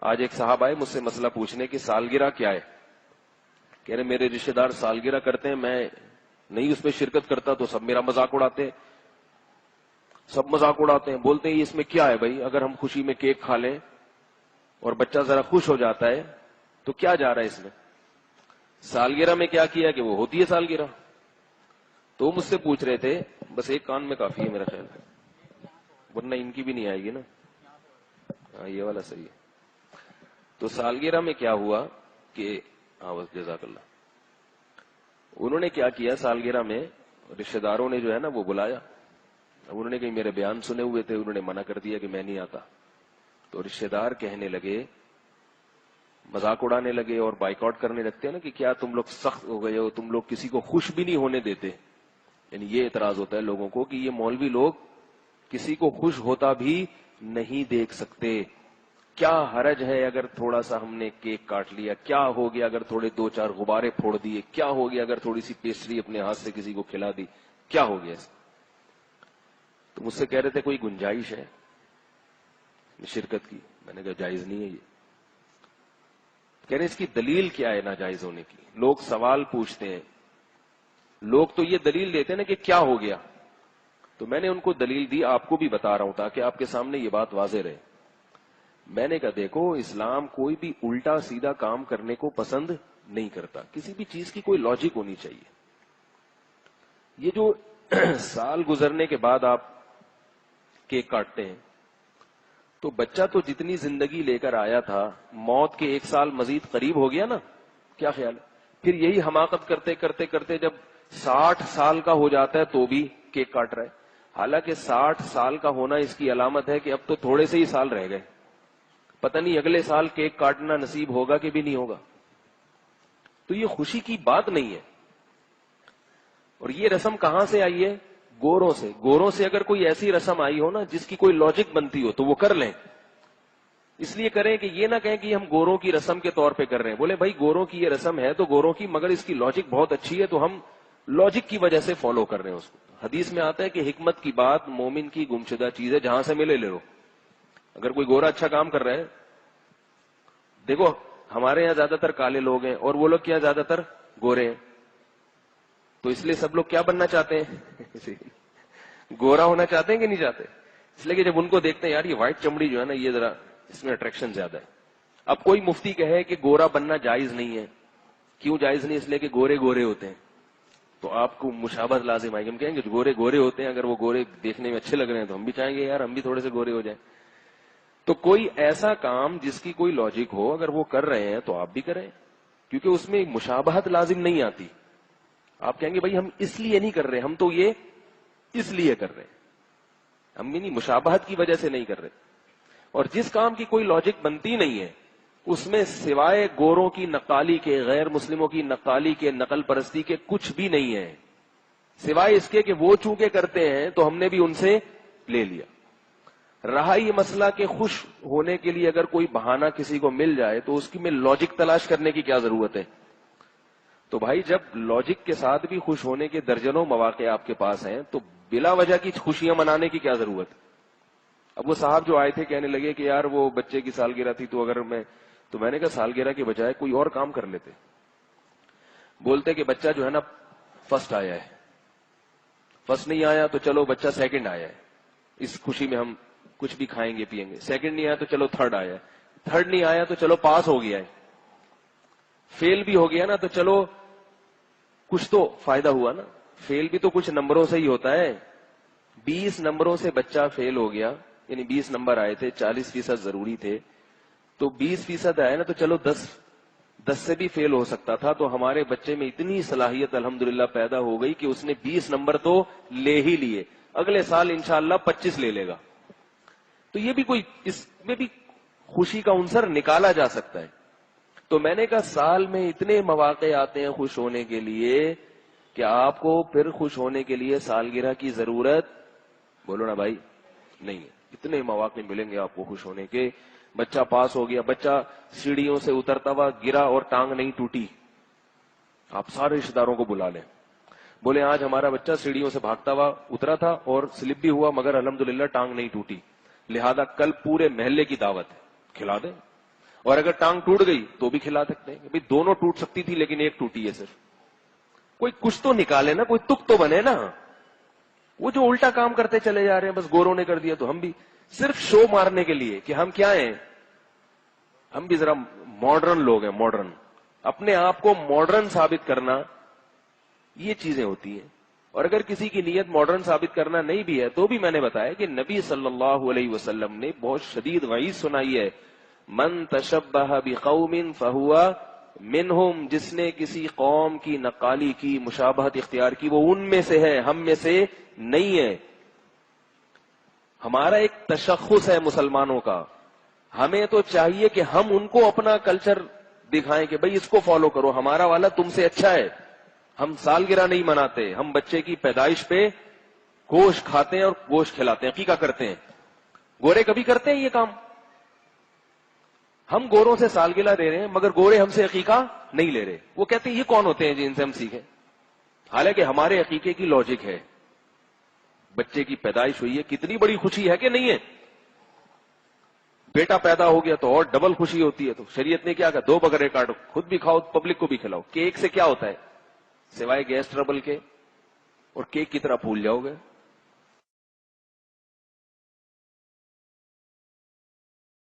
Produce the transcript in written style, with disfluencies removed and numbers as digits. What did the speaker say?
آج ایک صاحب آئے مجھ سے مسئلہ پوچھنے کہ سالگرہ کیا ہے. کہہ رہے میرے رشتے دار سالگرہ کرتے ہیں, میں نہیں اس میں شرکت کرتا تو سب میرا مذاق اڑاتے ہیں, سب مذاق اڑاتے ہیں, بولتے ہیں اس میں کیا ہے بھائی, اگر ہم خوشی میں کیک کھا لیں اور بچہ ذرا خوش ہو جاتا ہے تو کیا جا رہا ہے اس میں, سالگرہ میں کیا کیا کہ وہ ہوتی ہے سالگرہ. تو مجھ سے پوچھ رہے تھے, بس ایک کان میں کافی ہے میرا خیال ہے, ورنہ ان کی بھی نہیں آئے گی نا. ہاں یہ والا صحیح ہے. تو سالگرہ میں کیا ہوا کہ ہاں بس جزاک اللہ, انہوں نے کیا کیا سالگرہ میں رشتے داروں نے جو ہے نا وہ بلایا. اب انہوں نے کہیں میرے بیان سنے ہوئے تھے, انہوں نے منع کر دیا کہ میں نہیں آتا. تو رشتے دار کہنے لگے, مذاق اڑانے لگے اور بائیکاٹ کرنے لگتے ہیں نا کہ کیا تم لوگ سخت ہو گئے ہو, تم لوگ کسی کو خوش بھی نہیں ہونے دیتے. یعنی یہ اعتراض ہوتا ہے لوگوں کو کہ یہ مولوی لوگ کسی کو خوش ہوتا بھی نہیں دیکھ سکتے. کیا حرج ہے اگر تھوڑا سا ہم نے کیک کاٹ لیا, کیا ہو گیا اگر تھوڑے 2-4 غبارے پھوڑ دیے, کیا ہو گیا اگر تھوڑی سی پیسٹری اپنے ہاتھ سے کسی کو کھلا دی, کیا ہو گیا اس. تو مجھ سے کہہ رہے تھے کوئی گنجائش ہے شرکت کی. میں نے کہا جائز نہیں ہے یہ. کہہ رہے اس کی دلیل کیا ہے ناجائز ہونے کی. لوگ سوال پوچھتے ہیں, لوگ تو یہ دلیل دیتے ہیں نا کہ کیا ہو گیا. تو میں نے ان کو دلیل دی, آپ کو بھی بتا رہا ہوں تاکہ آپ کے سامنے یہ بات واضح رہے. میں نے کہا دیکھو اسلام کوئی بھی الٹا سیدھا کام کرنے کو پسند نہیں کرتا, کسی بھی چیز کی کوئی لاجک ہونی چاہیے. یہ جو سال گزرنے کے بعد آپ کیک کاٹتے ہیں تو بچہ تو جتنی زندگی لے کر آیا تھا موت کے 1 سال مزید قریب ہو گیا نا, کیا خیال ہے. پھر یہی حماقت کرتے کرتے کرتے جب 60 سال کا ہو جاتا ہے تو بھی کیک کاٹ رہا ہے. حالانکہ 60 سال کا ہونا اس کی علامت ہے کہ اب تو تھوڑے سے ہی سال رہ گئے, پتہ نہیں اگلے سال کیک کاٹنا نصیب ہوگا کہ بھی نہیں ہوگا. تو یہ خوشی کی بات نہیں ہے. اور یہ رسم کہاں سے آئی ہے؟ گوروں سے. گوروں سے اگر کوئی ایسی رسم آئی ہو نا جس کی کوئی لاجک بنتی ہو تو وہ کر لیں. اس لیے کریں کہ یہ نہ کہیں کہ ہم گوروں کی رسم کے طور پہ کر رہے ہیں. بولے بھائی گوروں کی یہ رسم ہے تو گوروں کی, مگر اس کی لاجک بہت اچھی ہے تو ہم لاجک کی وجہ سے فالو کر رہے ہیں اس کو. حدیث میں آتا ہے کہ حکمت کی بات مومن کی گمشدہ چیز ہے, جہاں سے ملے لے لو. اگر کوئی گورا اچھا کام کر رہا ہے, دیکھو ہمارے یہاں زیادہ تر کالے لوگ ہیں اور وہ لوگ کیا زیادہ تر گورے ہیں, تو اس لیے سب لوگ کیا بننا چاہتے ہیں گورا ہونا چاہتے ہیں کہ نہیں چاہتے. اس لیے کہ جب ان کو دیکھتے ہیں یار یہ وائٹ چمڑی جو ہے نا یہ ذرا اس میں اٹریکشن زیادہ ہے. اب کوئی مفتی کہے کہ گورا بننا جائز نہیں ہے, کیوں جائز نہیں؟ اس لیے کہ گورے گورے ہوتے ہیں, تو آپ کو مشابہت لازم آئے گی. ہم کہیں گے گورے گورے ہوتے ہیں, اگر وہ گورے دیکھنے میں اچھے لگ رہے ہیں تو ہم بھی چاہیں گے یار ہم بھی تھوڑے سے گورے ہو جائیں. تو کوئی ایسا کام جس کی کوئی لاجک ہو اگر وہ کر رہے ہیں تو آپ بھی کریں, کیونکہ اس میں مشابہت لازم نہیں آتی. آپ کہیں گے بھائی ہم اس لیے نہیں کر رہے, ہم تو یہ اس لیے کر رہے ہیں, ہم بھی نہیں مشابہت کی وجہ سے نہیں کر رہے. اور جس کام کی کوئی لاجک بنتی نہیں ہے اس میں سوائے گوروں کی نقالی کے, غیر مسلموں کی نقالی کے, نقل پرستی کے کچھ بھی نہیں ہے, سوائے اس کے کہ وہ چونکہ کرتے ہیں تو ہم نے بھی ان سے لے لیا. رہا یہ مسئلہ کہ خوش ہونے کے لیے اگر کوئی بہانہ کسی کو مل جائے تو اس کی میں لاجک تلاش کرنے کی کیا ضرورت ہے؟ تو بھائی جب لاجک کے ساتھ بھی خوش ہونے کے درجنوں مواقع آپ کے پاس ہیں تو بلا وجہ کی خوشیاں منانے کی کیا ضرورت؟ اب وہ صاحب جو آئے تھے کہنے لگے کہ یار وہ بچے کی سالگرہ تھی تو اگر میں نے کہا سالگرہ کے بجائے کوئی اور کام کر لیتے. بولتے کہ بچہ جو ہے نا فرسٹ آیا ہے, فرسٹ نہیں آیا تو چلو بچہ سیکنڈ آیا ہے, اس خوشی میں ہم کچھ بھی کھائیں گے پیئیں گے. سیکنڈ نہیں آیا تو چلو تھرڈ آیا ہے, تھرڈ نہیں آیا تو چلو پاس ہو گیا ہے, فیل بھی ہو گیا نا تو چلو کچھ تو فائدہ ہوا نا. فیل بھی تو کچھ نمبروں سے ہی ہوتا ہے. 20 نمبروں سے بچہ فیل ہو گیا, یعنی 20 نمبر آئے تھے, 40% ضروری تھے, تو 20% آئے نا تو چلو 10 سے بھی فیل ہو سکتا تھا. تو ہمارے بچے میں اتنی صلاحیت الحمدللہ پیدا ہو گئی کہ اس نے 20 نمبر تو لے ہی لیے, اگلے سال انشاءاللہ 25 لے لے گا. تو یہ بھی کوئی, اس میں بھی خوشی کا عنصر نکالا جا سکتا ہے. تو میں نے کہا سال میں اتنے مواقع آتے ہیں خوش ہونے کے لیے کہ آپ کو پھر خوش ہونے کے لیے سالگرہ کی ضرورت, بولو نا بھائی, نہیں ہے. اتنے مواقع ملیں گے آپ کو خوش ہونے کے. بچہ پاس ہو گیا, بچہ سیڑھیوں سے اترتا ہوا گرا اور ٹانگ نہیں ٹوٹی, آپ سارے رشتے داروں کو بلا لیں, بولے آج ہمارا بچہ سیڑھیوں سے بھاگتا ہوا اترا تھا اور سلپ بھی ہوا مگر الحمدللہ ٹانگ نہیں ٹوٹی, لہذا کل پورے محلے کی دعوت ہے, کھلا دیں. اور اگر ٹانگ ٹوٹ گئی تو بھی کھلا سکتے ہیں کہ بھئی دونوں ٹوٹ سکتی تھی لیکن ایک ٹوٹی ہے صرف. کوئی کچھ تو نکالے نا, کوئی تک تو بنے نا. وہ جو الٹا کام کرتے چلے جا رہے ہیں, بس گوروں نے کر دیا تو ہم بھی, صرف شو مارنے کے لیے کہ ہم کیا ہیں, ہم بھی ذرا ماڈرن لوگ ہیں, ماڈرن. اپنے آپ کو ماڈرن ثابت کرنا, یہ چیزیں ہوتی ہیں. اور اگر کسی کی نیت ماڈرن ثابت کرنا نہیں بھی ہے تو بھی میں نے بتایا کہ نبی صلی اللہ علیہ وسلم نے بہت شدید وعید سنائی ہے, من تشبہ بقوم فہو منہم, جس نے کسی قوم کی نقالی کی, مشابہت اختیار کی, وہ ان میں سے ہے, ہم میں سے نہیں ہے. ہمارا ایک تشخص ہے مسلمانوں کا, ہمیں تو چاہیے کہ ہم ان کو اپنا کلچر دکھائیں کہ بھئی اس کو فالو کرو, ہمارا والا تم سے اچھا ہے. ہم سالگرہ نہیں مناتے, ہم بچے کی پیدائش پہ گوشت کھاتے ہیں اور گوشت کھلاتے ہیں, عقیقہ کرتے ہیں. گورے کبھی کرتے ہیں یہ کام؟ ہم گوروں سے سالگرہ لے رہے ہیں مگر گورے ہم سے عقیقہ نہیں لے رہے. وہ کہتے ہیں یہ کون ہوتے ہیں جن سے ہم سیکھیں؟ حالانکہ ہمارے عقیقے کی لاجک ہے, بچے کی پیدائش ہوئی ہے, کتنی بڑی خوشی ہے کہ نہیں ہے. بیٹا پیدا ہو گیا تو اور ڈبل خوشی ہوتی ہے. تو شریعت نے کیا کہا, 2 بکرے کاٹو, خود بھی کھاؤ پبلک کو بھی کھلاؤ. کیک سے کیا ہوتا ہے سوائے گیس ٹربل کے, اور کیک کی طرح پھول جاؤ گے.